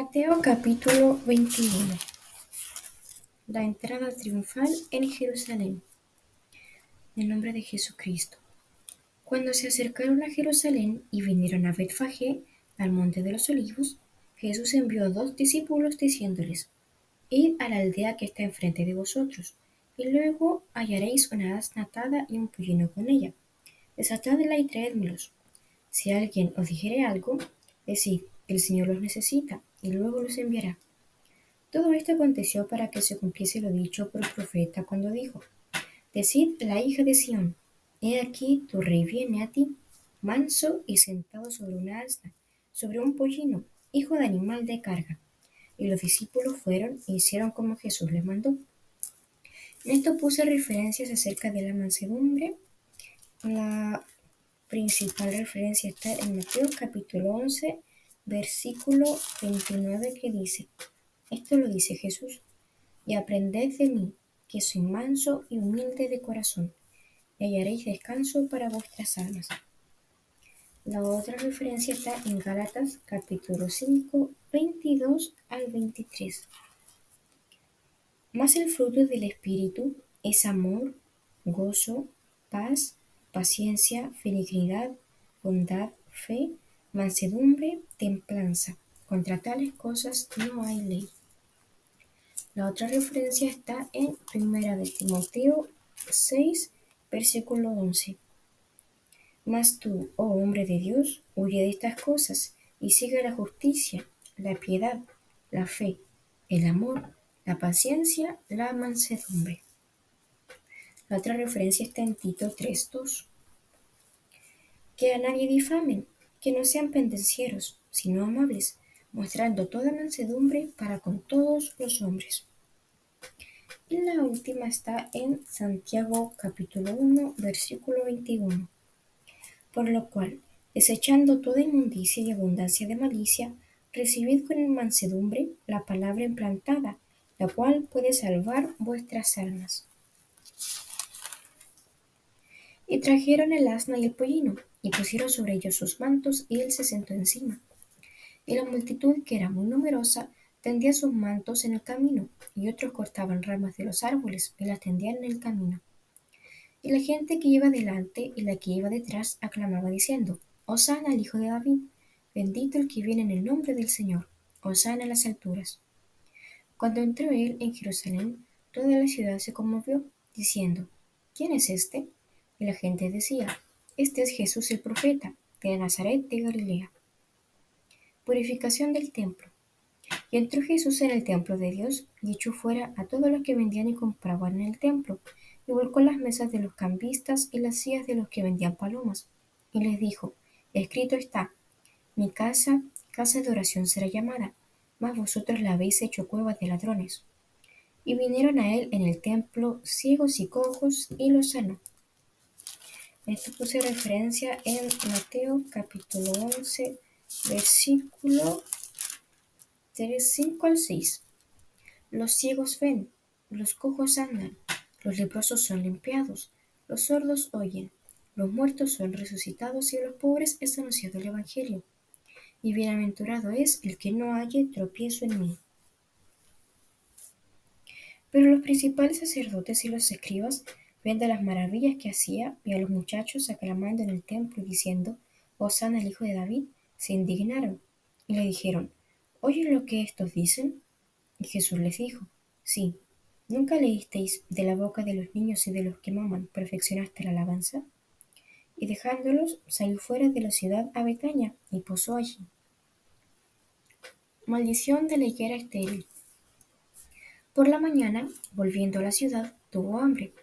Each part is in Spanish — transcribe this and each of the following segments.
Mateo capítulo 21. La entrada triunfal en Jerusalén. En nombre de Jesucristo. Cuando se acercaron a Jerusalén y vinieron a Betfagé, al monte de los olivos, Jesús envió a 2 discípulos diciéndoles: Id a la aldea que está enfrente de vosotros, y luego hallaréis una asna atada y un pollino con ella. Desatadla y traédmelos. Si alguien os dijere algo, decid: el Señor los necesita, y luego los enviará. Todo esto aconteció para que se cumpliese lo dicho por el profeta cuando dijo: Decid la hija de Sión: He aquí tu rey viene a ti, manso y sentado sobre una asna, sobre un pollino, hijo de animal de carga. Y los discípulos fueron e hicieron como Jesús les mandó. En esto puse referencias acerca de la mansedumbre. La principal referencia está en Mateo capítulo 11, versículo 29, que dice: Esto lo dice Jesús: Y aprended de mí, que soy manso y humilde de corazón, y hallaréis descanso para vuestras almas. La otra referencia está en Gálatas capítulo 5, 22 al 23. Mas el fruto del Espíritu es amor, gozo, paz, paciencia, benignidad, bondad, fe, mansedumbre, templanza. Contra tales cosas no hay ley. La otra referencia está en 1 de Timoteo 6, versículo 11. Mas tú, oh hombre de Dios, huye de estas cosas y sigue la justicia, la piedad, la fe, el amor, la paciencia, la mansedumbre. La otra referencia está en Tito 3:2. Que a nadie difamen, que no sean pendencieros, sino amables, mostrando toda mansedumbre para con todos los hombres. Y la última está en Santiago capítulo 1, versículo 21. Por lo cual, desechando toda inmundicia y abundancia de malicia, recibid con mansedumbre la palabra implantada, la cual puede salvar vuestras almas. Y trajeron el asna y el pollino, y pusieron sobre ellos sus mantos, y él se sentó encima. Y la multitud, que era muy numerosa, tendía sus mantos en el camino, y otros cortaban ramas de los árboles y las tendían en el camino. Y la gente que iba delante y la que iba detrás aclamaba diciendo: Hosana al Hijo de David, bendito el que viene en el nombre del Señor, Hosana en las alturas. Cuando entró él en Jerusalén, toda la ciudad se conmovió, diciendo: ¿Quién es este? Y la gente decía: Este es Jesús el profeta, de Nazaret de Galilea. Purificación del templo. Y entró Jesús en el templo de Dios, y echó fuera a todos los que vendían y compraban en el templo, y volcó las mesas de los cambistas y las sillas de los que vendían palomas, y les dijo: Escrito está: Mi casa, casa de oración será llamada, mas vosotros la habéis hecho cueva de ladrones. Y vinieron a él en el templo ciegos y cojos, y los sanó. Esto puse referencia en Mateo capítulo 11, versículo 5 al 6. Los ciegos ven, los cojos andan, los leprosos son limpiados, los sordos oyen, los muertos son resucitados, y a los pobres es anunciado el Evangelio. Y bienaventurado es el que no halle tropiezo en mí. Pero los principales sacerdotes y los escribas, viendo las maravillas que hacía, y a los muchachos aclamando en el templo y diciendo: Hosana al Hijo de David, se indignaron, y le dijeron: ¿Oyes lo que estos dicen? Y Jesús les dijo: Sí. ¿Nunca leísteis: de la boca de los niños y de los que maman perfeccionaste la alabanza? Y dejándolos, salió fuera de la ciudad a Betania, y posó allí. Maldición de la higuera estéril. Por la mañana, volviendo a la ciudad, tuvo hambre,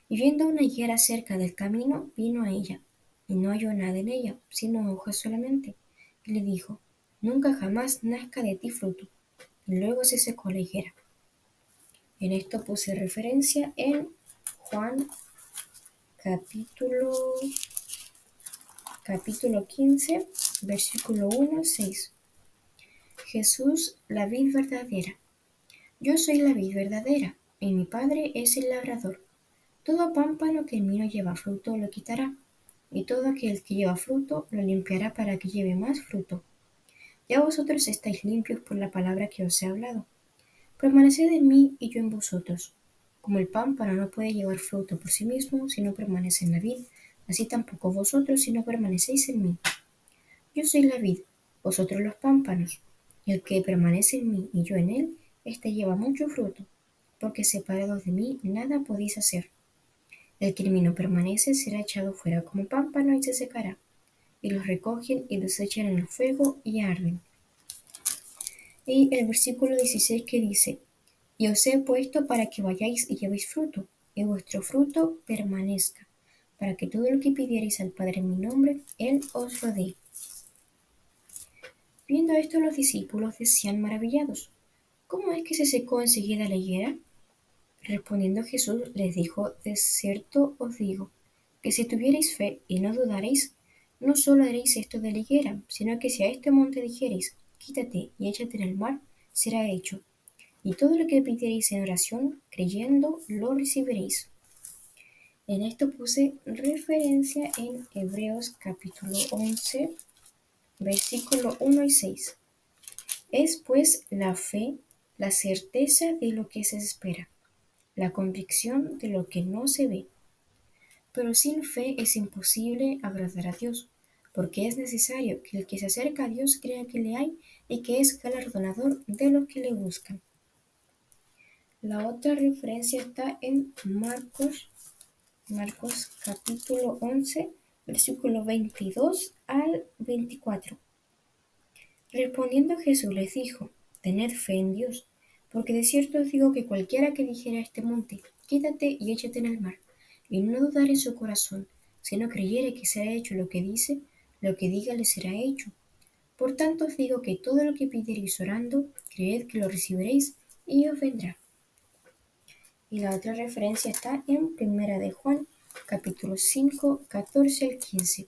y viendo una higuera cerca del camino, vino a ella, y no halló nada en ella, sino hojas solamente, y le dijo: Nunca jamás nazca de ti fruto. Y luego se secó la higuera. En esto puse referencia en Juan capítulo 15, versículo 1 al 6. Jesús, la vid verdadera. Yo soy la vid verdadera, y mi Padre es el labrador. Todo pámpano que en mí no lleva fruto lo quitará, y todo aquel que lleva fruto lo limpiará para que lleve más fruto. Ya vosotros estáis limpios por la palabra que os he hablado. Permaneced en mí y yo en vosotros. Como el pámpano no puede llevar fruto por sí mismo si no permanece en la vid, así tampoco vosotros si no permanecéis en mí. Yo soy la vid, vosotros los pámpanos. El que permanece en mí y yo en él, éste lleva mucho fruto, porque separados de mí nada podéis hacer. El que en mí no permanece será echado fuera como pámpano y se secará, y los recogen y los echan en el fuego y arden. Y el versículo 16 que dice, y os he puesto para que vayáis y llevéis fruto, y vuestro fruto permanezca, para que todo lo que pidierais al Padre en mi nombre, Él os lo dé. Viendo esto los discípulos decían maravillados, ¿cómo es que se secó enseguida la higuera? Respondiendo Jesús les dijo, de cierto os digo, que si tuvierais fe y no dudaréis, no solo haréis esto de la higuera, sino que si a este monte dijereis, quítate y échate en el mar, será hecho. Y todo lo que pidiereis en oración, creyendo, lo recibiréis. En esto puse referencia en Hebreos capítulo 11, versículo 1 y 6. Es pues la fe, la certeza de lo que se espera, la convicción de lo que no se ve. Pero sin fe es imposible agradar a Dios, porque es necesario que el que se acerca a Dios crea que le hay y que es galardonador de los que le buscan. La otra referencia está en Marcos capítulo 11, versículo 22 al 24. Respondiendo Jesús les dijo, tened fe en Dios, porque de cierto os digo que cualquiera que dijera a este monte, quítate y échate en el mar, y no dudar en su corazón, sino creyere que será hecho lo que dice, lo que diga le será hecho. Por tanto os digo que todo lo que pidiereis orando, creed que lo recibiréis y os vendrá. Y la otra referencia está en Primera de Juan, capítulo 5, 14 al 15.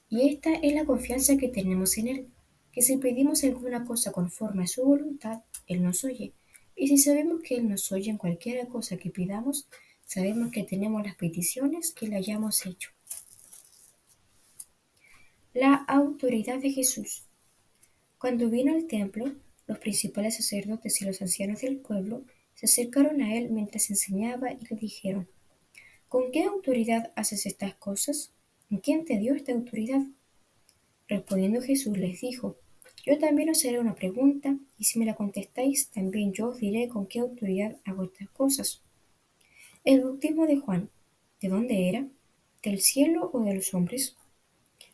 Y esta es la confianza que tenemos en Él, que si pedimos alguna cosa conforme a su voluntad, Él nos oye. Y si sabemos que Él nos oye en cualquier cosa que pidamos, sabemos que tenemos las peticiones que le hayamos hecho. La autoridad de Jesús. Cuando vino al templo, los principales sacerdotes y los ancianos del pueblo se acercaron a Él mientras enseñaba y le dijeron, ¿con qué autoridad haces estas cosas? ¿Quién te dio esta autoridad? Respondiendo Jesús les dijo, yo también os haré una pregunta, y si me la contestáis, también yo os diré con qué autoridad hago estas cosas. El bautismo de Juan, ¿de dónde era? ¿Del cielo o de los hombres?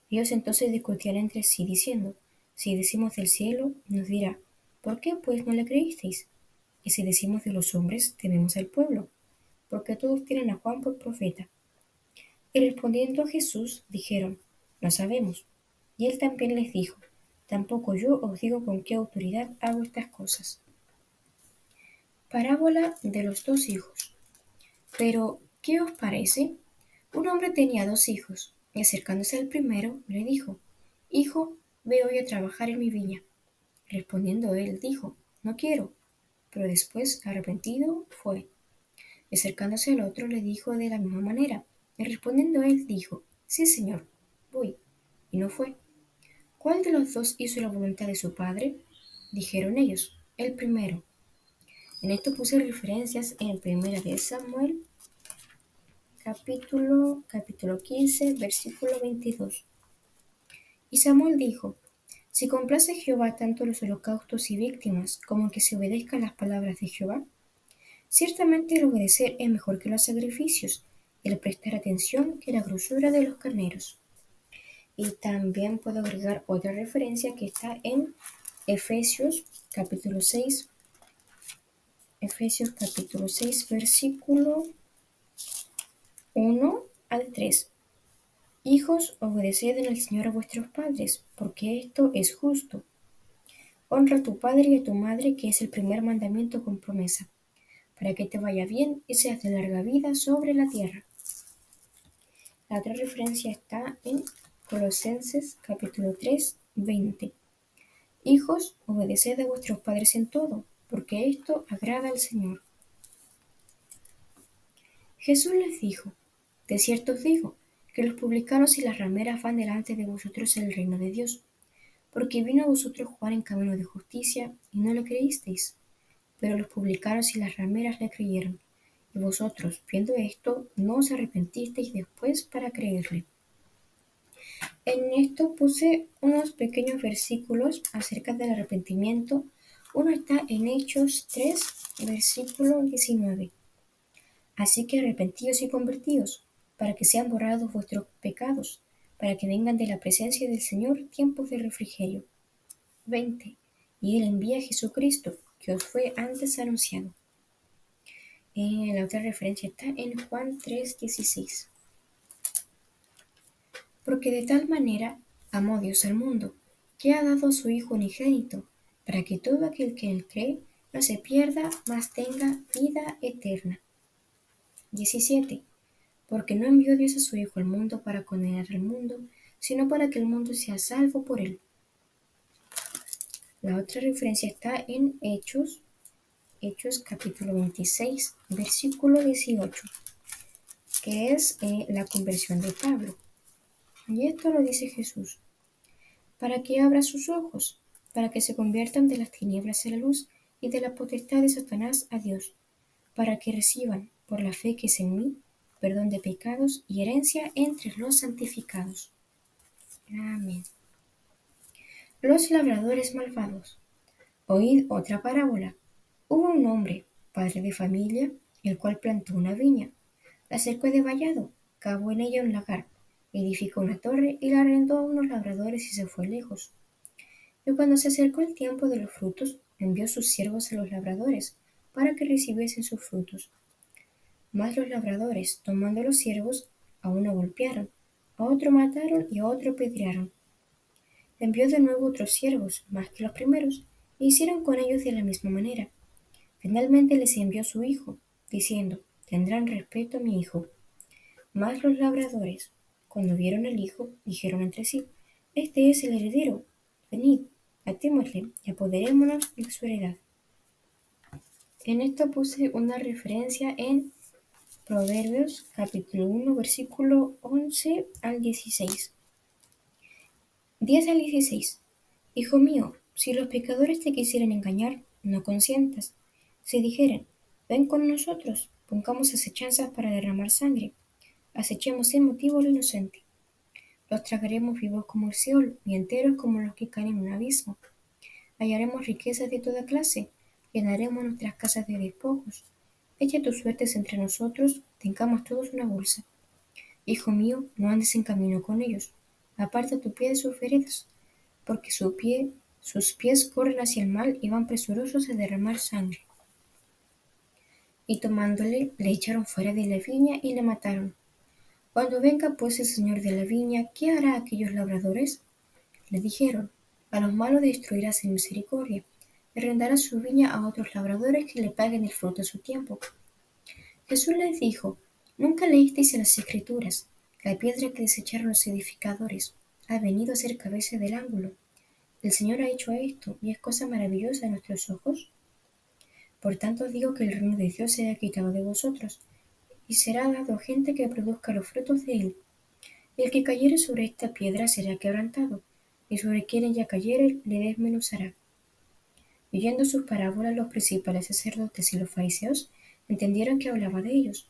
Ellos entonces discutían entre sí, diciendo, si decimos del cielo, nos dirá, ¿por qué pues no le creísteis? Y si decimos de los hombres, tememos al pueblo, porque todos tienen a Juan por profeta. Y respondiendo Jesús, dijeron, no sabemos. Y él también les dijo, tampoco yo os digo con qué autoridad hago estas cosas. Parábola de los dos hijos. Pero, ¿qué os parece? Un hombre tenía dos hijos, y acercándose al primero, le dijo, Hijo, ve hoy a trabajar en mi viña. Respondiendo él, dijo, No quiero. Pero después, arrepentido, fue. Y acercándose al otro, le dijo de la misma manera. Y respondiendo él, dijo, Sí, señor, voy. Y no fue. ¿Cuál de los dos hizo la voluntad de su padre? Dijeron ellos, el primero. En esto puse referencias en Primera de Samuel, capítulo 15, versículo 22. Y Samuel dijo, si complace Jehová tanto los holocaustos y víctimas como que se obedezcan las palabras de Jehová, ciertamente el obedecer es mejor que los sacrificios, y el prestar atención que la grosura de los carneros. Y también puedo agregar otra referencia que está en Efesios capítulo 6, versículo 1 al 3. Hijos, obedeced en el Señor a vuestros padres, porque esto es justo. Honra a tu padre y a tu madre, que es el primer mandamiento con promesa, para que te vaya bien y seas de larga vida sobre la tierra. La otra referencia está en Colosenses capítulo 3, 20. Hijos, obedeced a vuestros padres en todo, porque esto agrada al Señor. Jesús les dijo, de cierto os digo, que los publicanos y las rameras van delante de vosotros en el reino de Dios. porque vino a vosotros Juan en camino de justicia, y no le creísteis, pero los publicanos y las rameras le creyeron. Y vosotros, viendo esto, no os arrepentisteis después para creerle. En esto puse unos pequeños versículos acerca del arrepentimiento. Uno está en Hechos 3, versículo 19. Así que arrepentíos y convertíos, para que sean borrados vuestros pecados, para que vengan de la presencia del Señor tiempos de refrigerio. 20. Y Él envía a Jesucristo, que os fue antes anunciado. La otra referencia está en Juan 3:16. Porque de tal manera amó Dios al mundo, que ha dado a su Hijo unigénito, para que todo aquel que en él cree no se pierda, mas tenga vida eterna. 17. Porque no envió Dios a su Hijo al mundo para condenar al mundo, sino para que el mundo sea salvo por él. La otra referencia está en Hechos capítulo 26, versículo 18, que es la conversión de Pablo. Y esto lo dice Jesús, para que abra sus ojos, para que se conviertan de las tinieblas a la luz y de la potestad de Satanás a Dios, para que reciban, por la fe que es en mí, perdón de pecados y herencia entre los santificados. Amén. Los labradores malvados. Oíd otra parábola. Hubo un hombre, padre de familia, el cual plantó una viña, la cercó de vallado, cavó en ella un lagar, edificó una torre y la arrendó a unos labradores y se fue lejos. Y cuando se acercó el tiempo de los frutos, envió sus siervos a los labradores, para que recibiesen sus frutos. Mas los labradores, tomando los siervos, a uno golpearon, a otro mataron y a otro apedrearon. Envió de nuevo otros siervos, más que los primeros, e hicieron con ellos de la misma manera. Finalmente les envió su hijo, diciendo, tendrán respeto a mi hijo. Mas los labradores, cuando vieron al hijo, dijeron entre sí, este es el heredero, venid, matémosle y apoderémonos de su heredad. En esto puse una referencia en Proverbios capítulo 1, versículo 11 al 16. 10 al 16. Hijo mío, si los pecadores te quisieran engañar, no consientas. Si dijeren, ven con nosotros, pongamos acechanzas para derramar sangre, acechemos sin motivo a lo inocente. Los tragaremos vivos como el Seol y enteros como los que caen en un abismo. Hallaremos riquezas de toda clase, llenaremos nuestras casas de despojos. Echa tus suertes entre nosotros, tengamos todos una bolsa. Hijo mío, no andes en camino con ellos, aparta tu pie de sus veredas, porque sus pies corren hacia el mal y van presurosos a derramar sangre. Y tomándole, le echaron fuera de la viña y le mataron. Cuando venga pues el señor de la viña, ¿qué hará a aquellos labradores? Le dijeron, a los malos destruirá sin misericordia, y arrendará su viña a otros labradores que le paguen el fruto a su tiempo. Jesús les dijo, ¿nunca leísteis en las Escrituras, la piedra que desecharon los edificadores ha venido a ser cabeza del ángulo? El Señor ha hecho esto, y es cosa maravillosa a nuestros ojos. Por tanto os digo que el reino de Dios será quitado de vosotros, y será dado a gente que produzca los frutos de él. Y el que cayere sobre esta piedra será quebrantado, y sobre quien ella cayere le desmenuzará. Oyendo sus parábolas los principales sacerdotes y los fariseos entendieron que hablaba de ellos,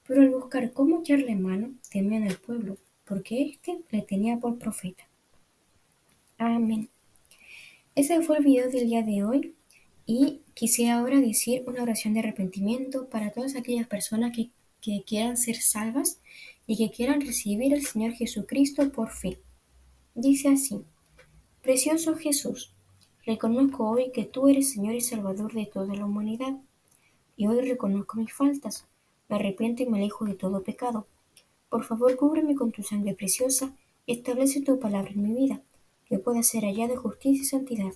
pero al buscar cómo echarle mano, temían al pueblo, porque éste le tenía por profeta. Amén. Ese fue el video del día de hoy. Y quisiera ahora decir una oración de arrepentimiento para todas aquellas personas que quieran ser salvas y que quieran recibir al Señor Jesucristo por fe. Dice así, Precioso Jesús, reconozco hoy que tú eres Señor y Salvador de toda la humanidad, y hoy reconozco mis faltas, me arrepiento y me alejo de todo pecado. Por favor, cúbreme con tu sangre preciosa y establece tu palabra en mi vida, que pueda ser hallada de justicia y santidad.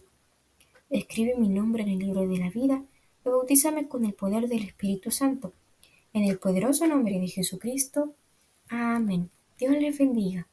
Escribe mi nombre en el libro de la vida y bautízame con el poder del Espíritu Santo. En el poderoso nombre de Jesucristo. Amén. Dios les bendiga.